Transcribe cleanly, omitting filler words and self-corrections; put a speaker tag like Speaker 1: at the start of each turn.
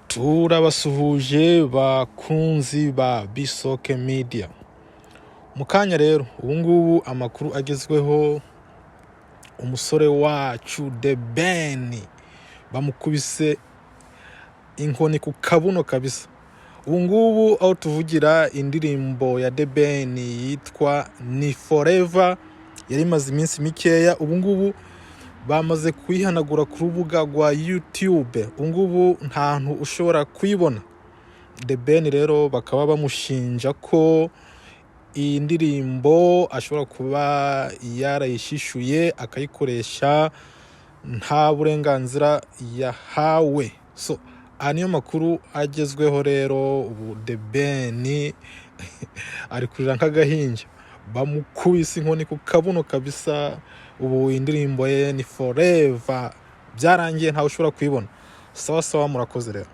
Speaker 1: turabasuhuje bakunzi ba Bisoke Media. Mukanya rero ubungubu amakuru agezweho, umusore wacu The Ben bamukubise inkoni ku kabuno kabisa. Ubungubu aho tuvugira indirimbo ya The Ben yitwa Ni Forever yari imaze iminsi mikeya, ubungubu bamaze kuyihanagura ku rubuga rwa YouTube. Ubungubu nta hantu ushobora kuyibona. The Ben rero bakaba bamushinja ko iyi ndirimbo ashobora kuba yarayishishuye akayikoresha nta burenganzira yahawe. So niyo makuru agezweho rero. Ubu The Ben ari kurira nk'agahinja, bamukubise inkoni ku kabuno kabisa. Ubu indirimbo ye Ni Forever byarangiye, ntawe ushobora kuyibona. Sawa sawa, murakoze rero.